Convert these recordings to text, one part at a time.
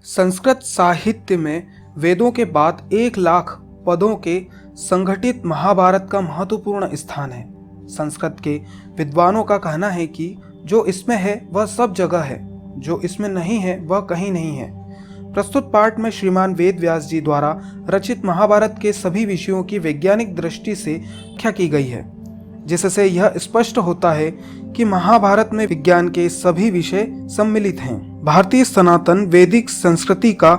संस्कृत साहित्य में वेदों के बाद 1 लाख पदों के संगठित महाभारत का महत्वपूर्ण स्थान है। संस्कृत के विद्वानों का कहना है कि जो इसमें है वह सब जगह है, जो इसमें नहीं है वह कहीं नहीं है। प्रस्तुत पाठ में श्रीमान वेद व्यास जी द्वारा रचित महाभारत के सभी विषयों की वैज्ञानिक दृष्टि से व्याख्या की गई है, जिससे यह स्पष्ट होता है कि महाभारत में विज्ञान के सभी विषय सम्मिलित हैं। भारतीय सनातन वैदिक संस्कृति का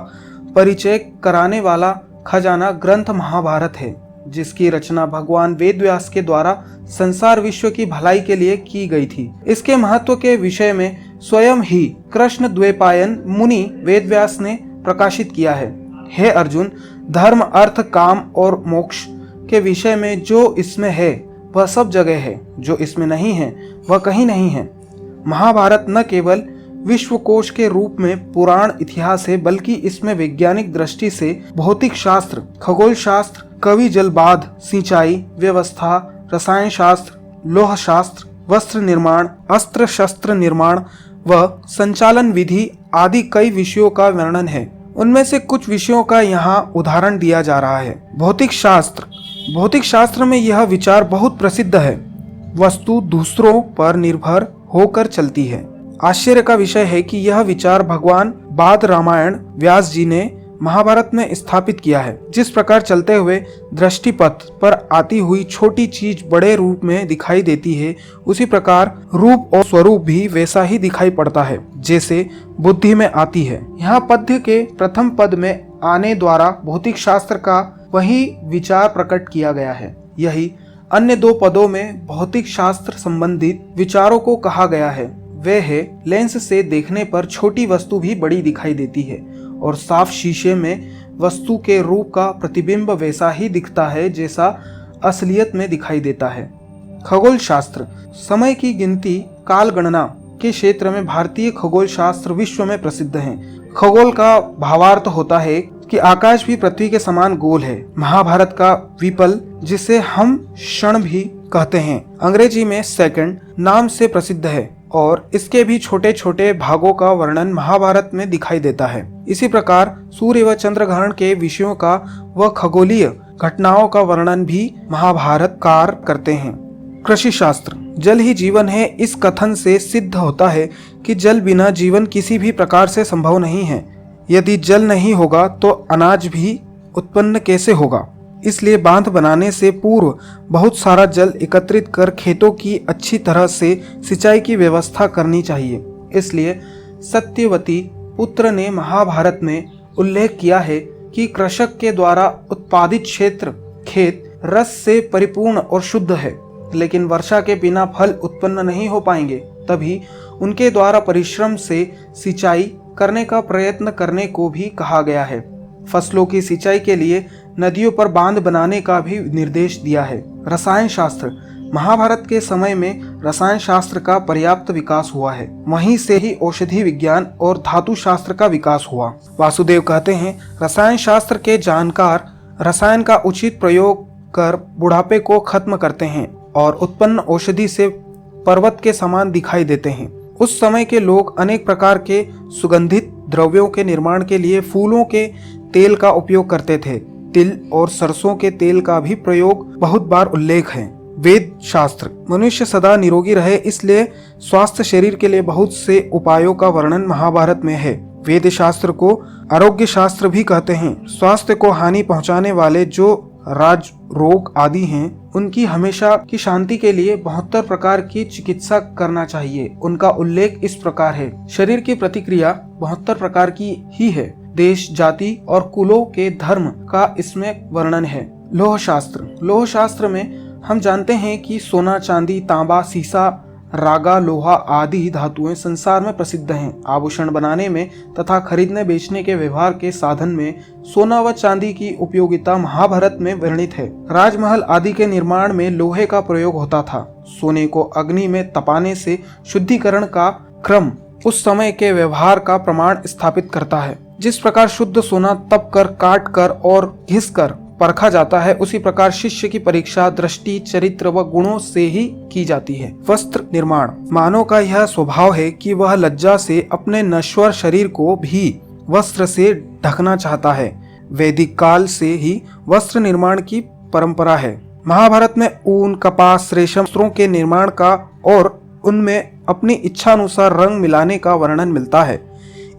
परिचय कराने वाला खजाना ग्रंथ महाभारत है, जिसकी रचना भगवान वेद व्यास के द्वारा संसार विश्व की भलाई के लिए की गई थी। इसके महत्व के विषय में स्वयं ही कृष्ण द्वैपायन मुनि वेद व्यास ने प्रकाशित किया है। हे अर्जुन, धर्म अर्थ काम और मोक्ष के विषय में जो इसमें है वह सब जगह है, जो इसमें नहीं है वह कहीं नहीं है। महाभारत न केवल विश्वकोश के रूप में पुराण इतिहास है, बल्कि इसमें वैज्ञानिक दृष्टि से भौतिक शास्त्र, खगोल शास्त्र, कवि जलबाध, सिंचाई व्यवस्था, रसायन शास्त्र, लोह शास्त्र, वस्त्र निर्माण, अस्त्र शस्त्र निर्माण व संचालन विधि आदि कई विषयों का वर्णन है। उनमें से कुछ विषयों का यहाँ उदाहरण दिया जा रहा है। भौतिक शास्त्र में यह विचार बहुत प्रसिद्ध है। वस्तु दूसरों पर निर्भर होकर चलती है। आश्चर्य का विषय है कि यह विचार भगवान बाद रामायण व्यास जी ने महाभारत में स्थापित किया है। जिस प्रकार चलते हुए दृष्टिपथ पर आती हुई छोटी चीज बड़े रूप में दिखाई देती है, उसी प्रकार रूप और स्वरूप भी वैसा ही दिखाई पड़ता है जैसे बुद्धि में आती है। यहाँ पद्य के प्रथम पद में आने द्वारा भौतिक शास्त्र का वही विचार प्रकट किया गया है। यही अन्य 2 पदों में भौतिक शास्त्र संबंधित विचारों को कहा गया है। वे है, लेंस से देखने पर छोटी वस्तु भी बड़ी दिखाई देती है और साफ शीशे में वस्तु के रूप का प्रतिबिंब वैसा ही दिखता है जैसा असलियत में दिखाई देता है। खगोल शास्त्र समय की गिनती काल गणना के क्षेत्र में भारतीय खगोल शास्त्र विश्व में प्रसिद्ध है। खगोल का भावार्थ होता है कि आकाश भी पृथ्वी के समान गोल है। महाभारत का विपल, जिसे हम क्षण भी कहते हैं, अंग्रेजी में सेकंड नाम से प्रसिद्ध है और इसके भी छोटे छोटे भागों का वर्णन महाभारत में दिखाई देता है। इसी प्रकार सूर्य व चंद्र ग्रहण के विषयों का व खगोलीय घटनाओं का वर्णन भी महाभारतकार करते हैं। कृषि शास्त्र जल ही जीवन है, इस कथन से सिद्ध होता है कि जल बिना जीवन किसी भी प्रकार से संभव नहीं है। यदि जल नहीं होगा तो अनाज भी उत्पन्न कैसे होगा। इसलिए बांध बनाने से पूर्व बहुत सारा जल एकत्रित कर खेतों की अच्छी तरह से सिंचाई की व्यवस्था करनी चाहिए। इसलिए सत्यवती पुत्र ने महाभारत में उल्लेख किया है कि कृषक के द्वारा उत्पादित खेत रस से परिपूर्ण और शुद्ध है, लेकिन वर्षा के बिना फल उत्पन्न नहीं हो पाएंगे। तभी उनके द्वारा परिश्रम से सिंचाई करने का प्रयत्न करने को भी कहा गया है। फसलों की सिंचाई के लिए नदियों पर बांध बनाने का भी निर्देश दिया है। रसायन शास्त्र महाभारत के समय में रसायन शास्त्र का पर्याप्त विकास हुआ है। वहीं से ही औषधि विज्ञान और धातु शास्त्र का विकास हुआ। वासुदेव कहते हैं, रसायन शास्त्र के जानकार रसायन का उचित प्रयोग कर बुढ़ापे को खत्म करते हैं और उत्पन्न औषधि से पर्वत के समान दिखाई देते हैं। उस समय के लोग अनेक प्रकार के सुगंधित द्रव्यों के निर्माण के लिए फूलों के तेल का उपयोग करते थे। तिल और सरसों के तेल का भी प्रयोग बहुत बार उल्लेख है। वेद शास्त्र मनुष्य सदा निरोगी रहे, इसलिए स्वास्थ्य शरीर के लिए बहुत से उपायों का वर्णन महाभारत में है। वेद शास्त्र को आरोग्य शास्त्र भी कहते हैं। स्वास्थ्य को हानि पहुंचाने वाले जो राज रोग आदि हैं, उनकी हमेशा की शांति के लिए 72 प्रकार की चिकित्सा करना चाहिए। उनका उल्लेख इस प्रकार है। शरीर की प्रतिक्रिया 72 प्रकार की ही है। देश, जाति और कुलों के धर्म का इसमें वर्णन है। लोह शास्त्र में हम जानते हैं कि सोना, चांदी, तांबा, सीसा, रागा, लोहा आदि धातुएं संसार में प्रसिद्ध हैं। आभूषण बनाने में तथा खरीदने बेचने के व्यवहार के साधन में सोना व चांदी की उपयोगिता महाभारत में वर्णित है। राजमहल आदि के निर्माण में लोहे का प्रयोग होता था। सोने को अग्नि में तपाने से शुद्धिकरण का क्रम उस समय के व्यवहार का प्रमाण स्थापित करता है। जिस प्रकार शुद्ध सोना तप कर, काट कर और घिस कर परखा जाता है, उसी प्रकार शिष्य की परीक्षा दृष्टि, चरित्र व गुणों से ही की जाती है। वस्त्र निर्माण मानव का यह स्वभाव है कि वह लज्जा से अपने नश्वर शरीर को भी वस्त्र से ढकना चाहता है। वैदिक काल से ही वस्त्र निर्माण की परंपरा है। महाभारत में ऊन, कपास, रेशम वस्त्रों के निर्माण का और उनमें अपनी इच्छा अनुसार रंग मिलाने का वर्णन मिलता है।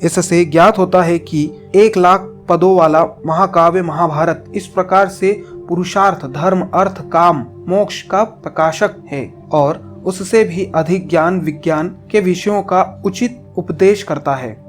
इससे ज्ञात होता है कि 1,00,000 पदों वाला महाकाव्य महाभारत इस प्रकार से पुरुषार्थ, धर्म, अर्थ, काम, मोक्ष का प्रकाशक है और उससे भी अधिक ज्ञान विज्ञान के विषयों का उचित उपदेश करता है।